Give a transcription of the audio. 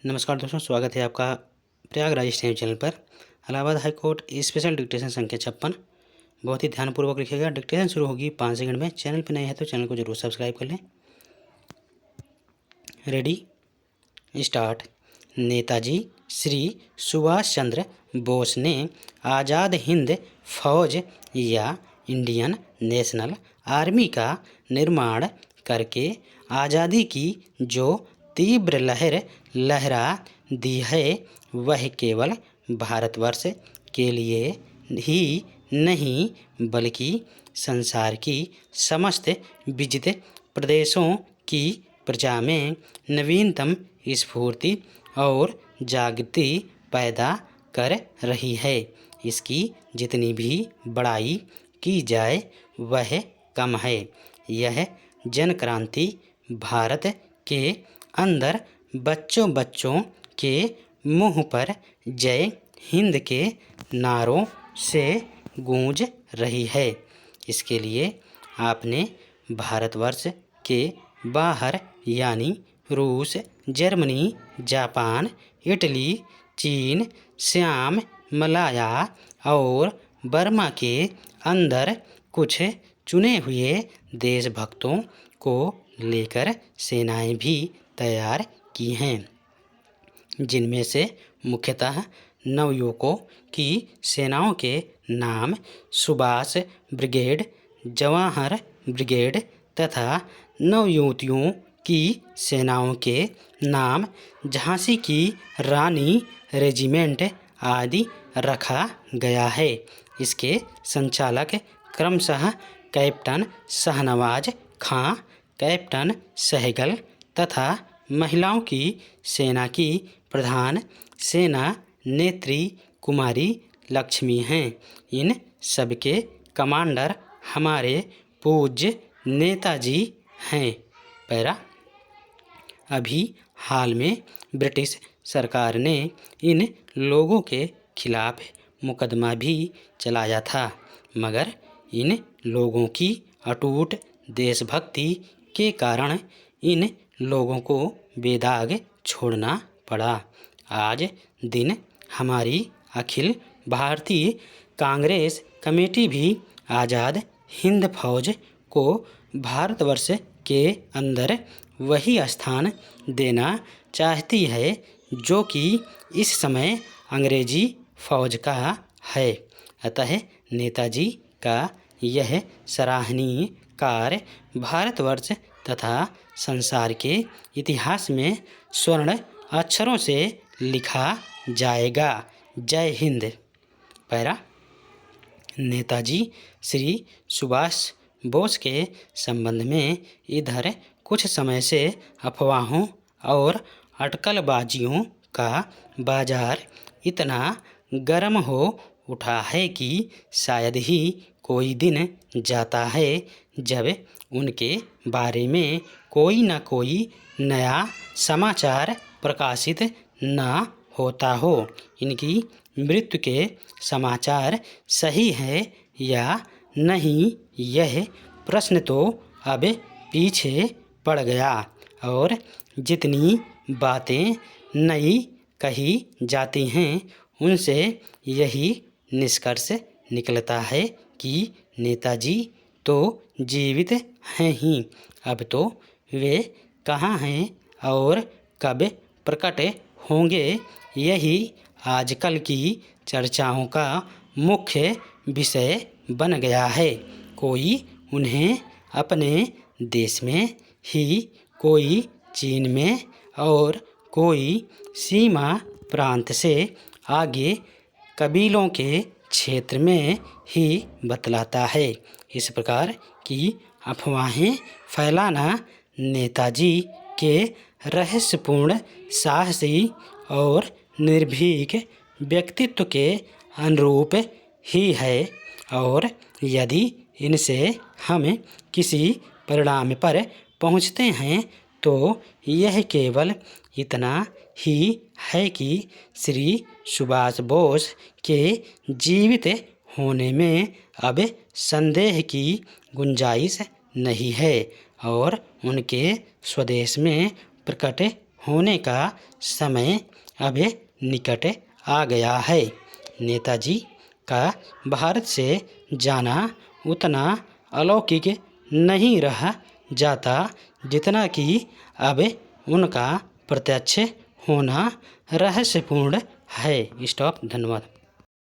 नमस्कार दोस्तों, स्वागत है आपका प्रयागराज स्टेम चैनल पर। Allahabad high court special dictation संख्या 56। बहुत ही ध्यानपूर्वक लिखिएगा। डिक्टेशन शुरू होगी 5 सेकंड में। चैनल पर नए हैं तो चैनल को जरूर सब्सक्राइब कर लें। Ready, start. नेताजी श्री सुभाष चंद्र बोस ने आज़ाद हिंद फौज या इंडियन नेशनल आर्मी का निर्माण करके आज़ादी की जो तीव्र लहर लहरा दी है, वह केवल भारतवर्ष के लिए ही नहीं बल्कि संसार की समस्त विजित प्रदेशों की प्रजा में नवीनतम स्फूर्ति और जागृति पैदा कर रही है। इसकी जितनी भी बड़ाई की जाए वह कम है। यह जन क्रांति भारत के अंदर बच्चों बच्चों के मुंह पर जय हिंद के नारों से गूंज रही है। इसके लिए आपने भारतवर्ष के बाहर यानी रूस, जर्मनी, जापान, इटली, चीन, श्याम, मलाया और बर्मा के अंदर कुछ चुने हुए देशभक्तों को लेकर सेनाएं भी तैयार की हैं, जिनमें से मुख्यतः नवयुवकों की सेनाओं के नाम सुभाष ब्रिगेड, जवाहर ब्रिगेड तथा नवयुवतियों की सेनाओं के नाम झांसी की रानी रेजिमेंट आदि रखा गया है। इसके संचालक क्रमशः कैप्टन शाहनवाज खां, कैप्टन सहगल तथा महिलाओं की सेना की प्रधान सेना नेत्री कुमारी लक्ष्मी हैं। इन सबके कमांडर हमारे पूज्य नेताजी हैं। पैरा, अभी हाल में ब्रिटिश सरकार ने इन लोगों के खिलाफ मुकदमा भी चलाया था, मगर इन लोगों की अटूट देशभक्ति के कारण इन लोगों को बेदाग छोड़ना पड़ा। आज दिन हमारी अखिल भारतीय कांग्रेस कमेटी भी आज़ाद हिंद फौज को भारतवर्ष के अंदर वही स्थान देना चाहती है जो कि इस समय अंग्रेजी फौज का है। अतः नेताजी का यह सराहनीय कार्य भारतवर्ष तथा संसार के इतिहास में स्वर्ण अक्षरों से लिखा जाएगा। जय हिंद। पैरा, नेताजी श्री सुभाष बोस के संबंध में इधर कुछ समय से अफवाहों और अटकलबाजियों का बाजार इतना गर्म हो उठा है कि शायद ही कोई दिन जाता है जब उनके बारे में कोई न कोई नया समाचार प्रकाशित न होता हो। इनकी मृत्यु के समाचार सही है या नहीं, यह प्रश्न तो अब पीछे पड़ गया और जितनी बातें नई कही जाती हैं उनसे यही निष्कर्ष निकलता है कि नेताजी तो जीवित हैं ही। अब तो वे कहाँ हैं और कब प्रकट होंगे, यही आजकल की चर्चाओं का मुख्य विषय बन गया है। कोई उन्हें अपने देश में ही, कोई चीन में और कोई सीमा प्रांत से आगे कबीलों के क्षेत्र में ही बतलाता है। इस प्रकार की अफवाहें फैलाना नेताजी के रहस्यपूर्ण, साहसी और निर्भीक व्यक्तित्व के अनुरूप ही है और यदि इनसे हम किसी परिणाम पर पहुंचते हैं तो यह केवल इतना ही है कि श्री सुभाष बोस के जीवित होने में अब संदेह की गुंजाइश नहीं है और उनके स्वदेश में प्रकट होने का समय अब निकट आ गया है। नेताजी का भारत से जाना उतना अलौकिक नहीं रह जाता जितना कि अब उनका प्रत्यक्ष होना रहस्यपूर्ण है। स्टॉप। धन्यवाद।